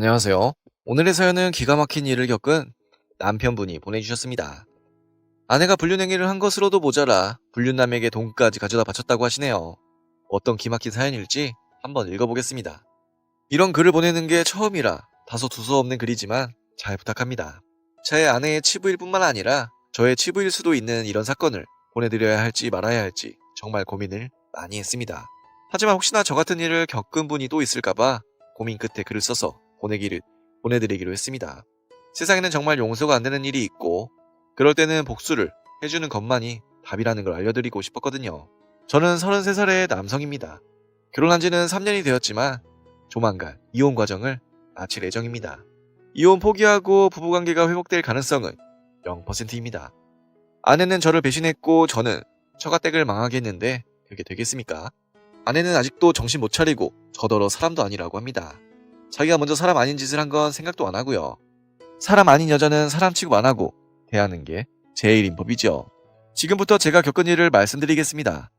안녕하세요. 오늘의 사연은 기가 막힌 일을 겪은 남편분이 보내주셨습니다. 아내가 불륜행위를 한 것으로도 모자라 불륜남에게 돈까지 가져다 바쳤다고 하시네요. 어떤 기막힌 사연일지 한번 읽어보겠습니다. 이런 글을 보내는 게 처음이라 다소 두서없는 글이지만 잘 부탁합니다. 제 아내의 치부일 뿐만 아니라 저의 치부일 수도 있는 이런 사건을 보내드려야 할지 말아야 할지 정말 고민을 많이 했습니다. 하지만 혹시나 저 같은 일을 겪은 분이 또 있을까봐 고민 끝에 글을 써서 보내드리기로 했습니다. 세상에는 정말 용서가 안 되는 일이 있고 그럴 때는 복수를 해주는 것만이 답이라는 걸 알려드리고 싶었거든요. 저는 33살의 남성입니다. 결혼한 지는 3년이 되었지만 조만간 이혼 과정을 마칠 예정입니다. 이혼 포기하고 부부관계가 회복될 가능성은 0%입니다. 아내는 저를 배신했고 저는 처가댁을 망하게 했는데 그게 되겠습니까? 아내는 아직도 정신 못 차리고 저더러 사람도 아니라고 합니다. 자기가 먼저 사람 아닌 짓을 한 건 생각도 안 하고요. 사람 아닌 여자는 사람 취급 안 하고 대하는 게 제일인 법이죠. 지금부터 제가 겪은 일을 말씀드리겠습니다.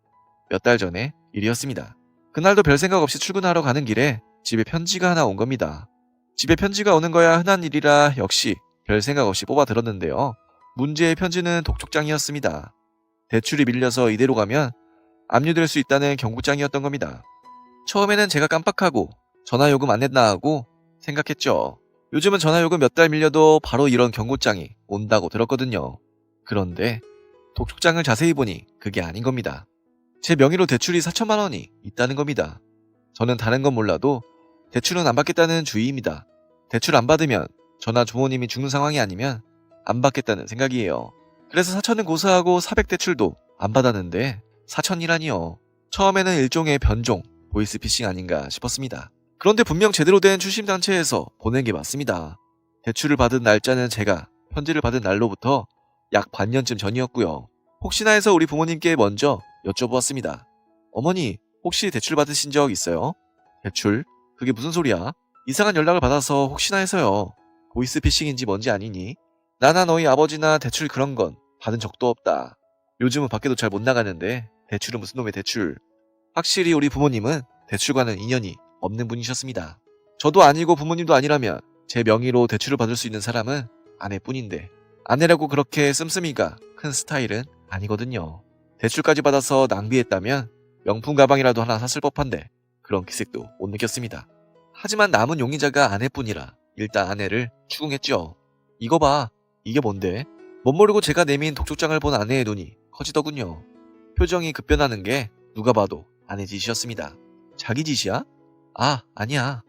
몇 달 전의 일이었습니다. 그날도 별 생각 없이 출근하러 가는 길에 집에 편지가 하나 온 겁니다. 집에 편지가 오는 거야 흔한 일이라 역시 별 생각 없이 뽑아 들었는데요. 문제의 편지는 독촉장이었습니다. 대출이 밀려서 이대로 가면 압류될 수 있다는 경고장이었던 겁니다. 처음에는 제가 깜빡하고 전화요금 안 냈나 하고 생각했죠. 요즘은 전화요금 몇 달 밀려도 바로 이런 경고장이 온다고 들었거든요. 그런데 독촉장을 자세히 보니 그게 아닌 겁니다. 제 명의로 대출이 4천만 원이 있다는 겁니다. 저는 다른 건 몰라도 대출은 안 받겠다는 주의입니다. 대출 안 받으면 저나 부모님이 죽는 상황이 아니면 안 받겠다는 생각이에요. 그래서 4천은 고사하고 400대출도 안 받았는데 4천이라니요. 처음에는 일종의 변종, 보이스피싱 아닌가 싶었습니다. 그런데 분명 제대로 된 출심단체에서 보낸 게 맞습니다. 대출을 받은 날짜는 제가 편지를 받은 날로부터 약 반년쯤 전이었고요. 혹시나 해서 우리 부모님께 먼저 여쭤보았습니다. 어머니, 혹시 대출 받으신 적 있어요? 대출? 그게 무슨 소리야? 이상한 연락을 받아서 혹시나 해서요. 보이스피싱인지 뭔지 아니니? 나나 너희 아버지나 대출 그런 건 받은 적도 없다. 요즘은 밖에도 잘 못 나가는데 대출은 무슨 놈의 대출. 확실히 우리 부모님은 대출과는 인연이 없는 분이셨습니다. 저도 아니고 부모님도 아니라면 제 명의로 대출을 받을 수 있는 사람은 아내뿐인데 아내라고 그렇게 씀씀이가 큰 스타일은 아니거든요. 대출까지 받아서 낭비했다면 명품 가방이라도 하나 샀을 법한데 그런 기색도 못 느꼈습니다. 하지만 남은 용의자가 아내뿐이라 일단 아내를 추궁했죠. 이거 봐. 이게 뭔데? 못 모르고 제가 내민 독촉장을 본 아내의 눈이 커지더군요. 표정이 급변하는 게 누가 봐도 아내 짓이었습니다. 자기 짓이야? 아, 아니야.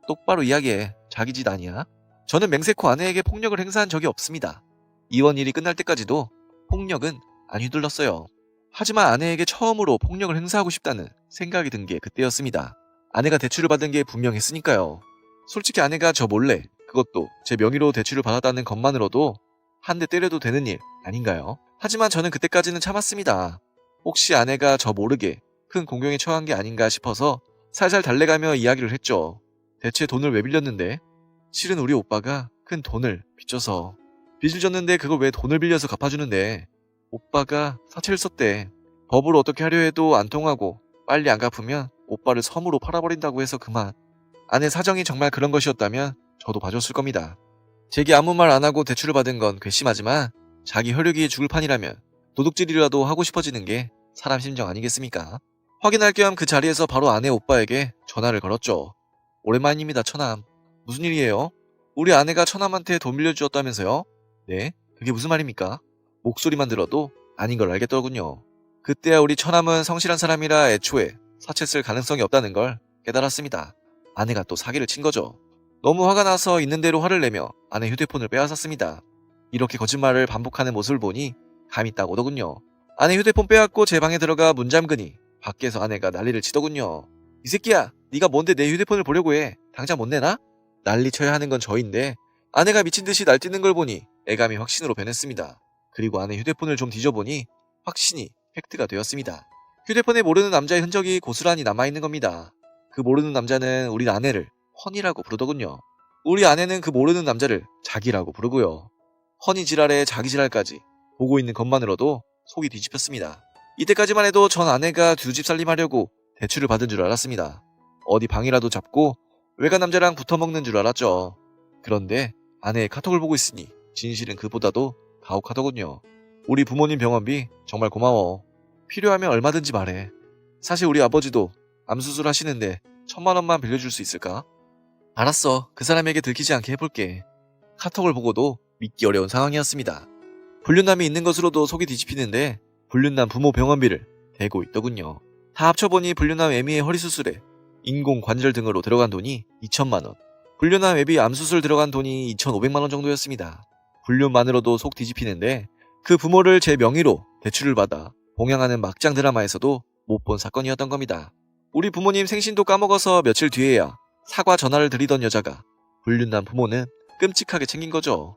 똑바로 이야기해. 자기 짓 아니야. 저는 맹세코 아내에게 폭력을 행사한 적이 없습니다. 이번 일이 끝날 때까지도 폭력은 안 휘둘렀어요. 하지만 아내에게 처음으로 폭력을 행사하고 싶다는 생각이 든 게 그때였습니다. 아내가 대출을 받은 게 분명했으니까요. 솔직히 아내가 저 몰래 그것도 제 명의로 대출을 받았다는 것만으로도 한 대 때려도 되는 일 아닌가요? 하지만 저는 그때까지는 참았습니다. 혹시 아내가 저 모르게 큰 공경에 처한 게 아닌가 싶어서 살살 달래가며 이야기를 했죠. 대체 돈을 왜 빌렸는데? 실은 우리 오빠가 큰 돈을 빚져서 빚을 졌는데 그걸 왜 돈을 빌려서 갚아주는데 오빠가 사채를 썼대. 법으로 어떻게 하려 해도 안 통하고 빨리 안 갚으면 오빠를 섬으로 팔아버린다고 해서 그만. 아내 사정이 정말 그런 것이었다면 저도 봐줬을 겁니다. 제게 아무 말 안 하고 대출을 받은 건 괘씸하지만 자기 혈육이 죽을 판이라면 도둑질이라도 하고 싶어지는 게 사람 심정 아니겠습니까? 확인할 겸 그 자리에서 바로 아내 오빠에게 전화를 걸었죠. 오랜만입니다, 처남. 무슨 일이에요? 우리 아내가 처남한테 돈 빌려주었다면서요? 네? 그게 무슨 말입니까? 목소리만 들어도 아닌 걸 알겠더군요. 그때야 우리 처남은 성실한 사람이라 애초에 사채 쓸 가능성이 없다는 걸 깨달았습니다. 아내가 또 사기를 친 거죠. 너무 화가 나서 있는 대로 화를 내며 아내 휴대폰을 빼앗았습니다. 이렇게 거짓말을 반복하는 모습을 보니 감이 딱 오더군요. 아내 휴대폰 빼앗고 제 방에 들어가 문 잠그니 밖에서 아내가 난리를 치더군요. 이 새끼야, 네가 뭔데 내 휴대폰을 보려고 해? 당장 못 내나? 난리 쳐야 하는 건 저인데 아내가 미친 듯이 날뛰는 걸 보니 애감이 확신으로 변했습니다. 그리고 아내 휴대폰을 좀 뒤져보니 확신이 팩트가 되었습니다. 휴대폰에 모르는 남자의 흔적이 고스란히 남아있는 겁니다. 그 모르는 남자는 우리 아내를 허니라고 부르더군요. 우리 아내는 그 모르는 남자를 자기라고 부르고요. 허니 지랄에 자기 지랄까지 보고 있는 것만으로도 속이 뒤집혔습니다. 이때까지만 해도 전 아내가 두 집 살림하려고 대출을 받은 줄 알았습니다. 어디 방이라도 잡고 외간 남자랑 붙어먹는 줄 알았죠. 그런데 아내의 카톡을 보고 있으니 진실은 그보다도 가혹하더군요. 우리 부모님 병원비 정말 고마워. 필요하면 얼마든지 말해. 사실 우리 아버지도 암수술 하시는데 1,000만 원만 빌려줄 수 있을까? 알았어. 그 사람에게 들키지 않게 해볼게. 카톡을 보고도 믿기 어려운 상황이었습니다. 불륜남이 있는 것으로도 속이 뒤집히는데 불륜남 부모 병원비를 대고 있더군요. 다 합쳐보니 불륜남 애미의 허리수술에 인공관절 등으로 들어간 돈이 2,000만 원, 불륜남 애비 암수술 들어간 돈이 2,500만 원 정도였습니다. 불륜만으로도 속 뒤집히는데 그 부모를 제 명의로 대출을 받아 봉양하는 막장 드라마에서도 못 본 사건이었던 겁니다. 우리 부모님 생신도 까먹어서 며칠 뒤에야 사과 전화를 드리던 여자가 불륜남 부모는 끔찍하게 챙긴 거죠.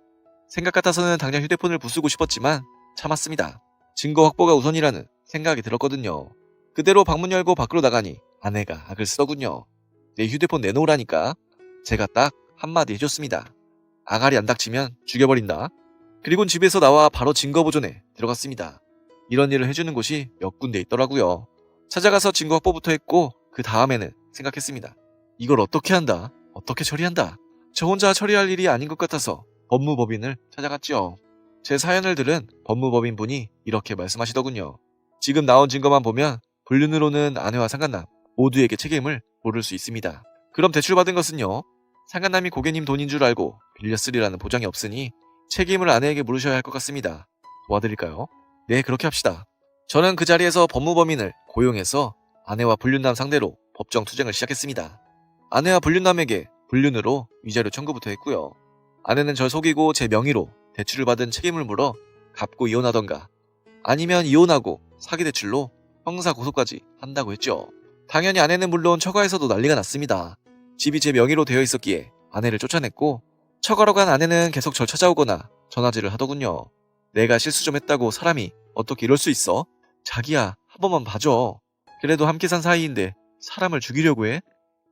생각 같아서는 당장 휴대폰을 부수고 싶었지만 참았습니다. 증거 확보가 우선이라는 생각이 들었거든요. 그대로 방문 열고 밖으로 나가니 아내가 악을 쓰더군요. 내 휴대폰 내놓으라니까. 제가 딱 한마디 해줬습니다. 아가리 안 닥치면 죽여버린다. 그리곤 집에서 나와 바로 증거보존에 들어갔습니다. 이런 일을 해주는 곳이 몇 군데 있더라고요. 찾아가서 증거 확보부터 했고 그 다음에는 생각했습니다. 이걸 어떻게 한다? 어떻게 처리한다? 저 혼자 처리할 일이 아닌 것 같아서 법무법인을 찾아갔죠. 제 사연을 들은 법무법인 분이 이렇게 말씀하시더군요. 지금 나온 증거만 보면 불륜으로는 아내와 상간남 모두에게 책임을 물을 수 있습니다. 그럼 대출받은 것은요? 상간남이 고객님 돈인 줄 알고 빌렸으리라는 보장이 없으니 책임을 아내에게 물으셔야 할 것 같습니다. 도와드릴까요? 네, 그렇게 합시다. 저는 그 자리에서 법무법인을 고용해서 아내와 불륜남 상대로 법정 투쟁을 시작했습니다. 아내와 불륜남에게 불륜으로 위자료 청구부터 했고요. 아내는 절 속이고 제 명의로 대출을 받은 책임을 물어 갚고 이혼하던가 아니면 이혼하고 사기대출로 형사고소까지 한다고 했죠. 당연히 아내는 물론 처가에서도 난리가 났습니다. 집이 제 명의로 되어 있었기에 아내를 쫓아냈고 처가로 간 아내는 계속 절 찾아오거나 전화질을 하더군요. 내가 실수 좀 했다고 사람이 어떻게 이럴 수 있어? 자기야, 한 번만 봐줘. 그래도 함께 산 사이인데 사람을 죽이려고 해?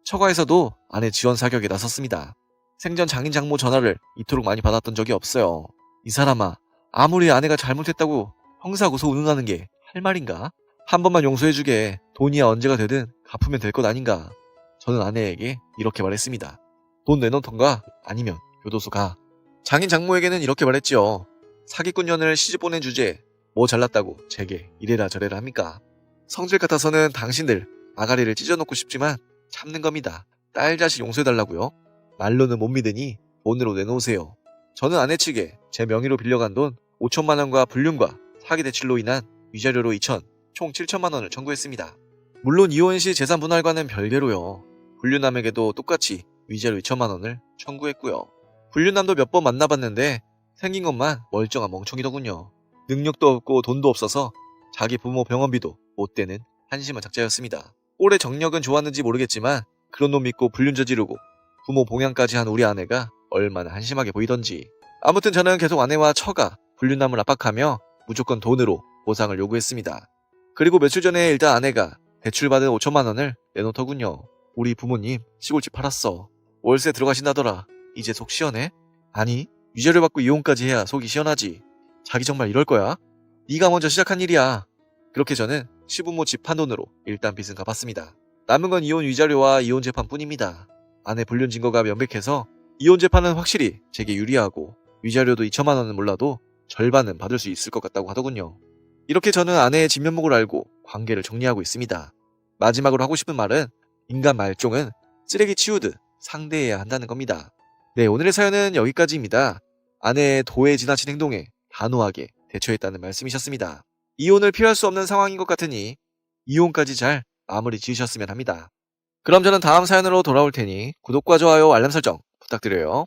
처가에서도 아내 지원 사격에 나섰습니다. 생전 장인 장모 전화를 이토록 많이 받았던 적이 없어요. 이 사람아, 아무리 아내가 잘못했다고 형사고소 운운하는 게 할 말인가? 한 번만 용서해주게. 돈이야 언제가 되든 갚으면 될 것 아닌가? 저는 아내에게 이렇게 말했습니다. 돈 내놓던가 아니면 교도소 가. 장인 장모에게는 이렇게 말했지요. 사기꾼 년을 시집 보낸 주제에 뭐 잘났다고 제게 이래라 저래라 합니까? 성질 같아서는 당신들 아가리를 찢어놓고 싶지만 참는 겁니다. 딸 자식 용서해달라고요? 말로는 못 믿으니 돈으로 내놓으세요. 저는 아내 측에 제 명의로 빌려간 돈 5천만 원과 불륜과 사기 대출로 인한 위자료로 2천, 총 7천만 원을 청구했습니다. 물론 이혼 시 재산 분할과는 별개로요. 불륜남에게도 똑같이 위자료 2천만 원을 청구했고요. 불륜남도 몇 번 만나봤는데 생긴 것만 멀쩡한 멍청이더군요. 능력도 없고 돈도 없어서 자기 부모 병원비도 못 대는 한심한 작자였습니다. 올해 정력은 좋았는지 모르겠지만 그런 놈 믿고 불륜 저지르고 부모 봉양까지 한 우리 아내가 얼마나 한심하게 보이던지. 아무튼 저는 계속 아내와 처가, 불륜남을 압박하며 무조건 돈으로 보상을 요구했습니다. 그리고 며칠 전에 일단 아내가 대출받은 5천만 원을 내놓더군요. 우리 부모님 시골집 팔았어. 월세 들어가신다더라. 이제 속 시원해? 아니, 위자료 받고 이혼까지 해야 속이 시원하지. 자기 정말 이럴 거야? 네가 먼저 시작한 일이야. 그렇게 저는 시부모 집 판 돈으로 일단 빚은 갚았습니다. 남은 건 이혼 위자료와 이혼 재판뿐입니다. 아내 불륜 증거가 명백해서 이혼 재판은 확실히 제게 유리하고 위자료도 2천만 원은 몰라도 절반은 받을 수 있을 것 같다고 하더군요. 이렇게 저는 아내의 진면목을 알고 관계를 정리하고 있습니다. 마지막으로 하고 싶은 말은 인간 말종은 쓰레기 치우듯 상대해야 한다는 겁니다. 네, 오늘의 사연은 여기까지입니다. 아내의 도에 지나친 행동에 단호하게 대처했다는 말씀이셨습니다. 이혼을 피할 수 없는 상황인 것 같으니 이혼까지 잘 마무리 지으셨으면 합니다. 그럼 저는 다음 사연으로 돌아올 테니 구독과 좋아요, 알람 설정 부탁드려요.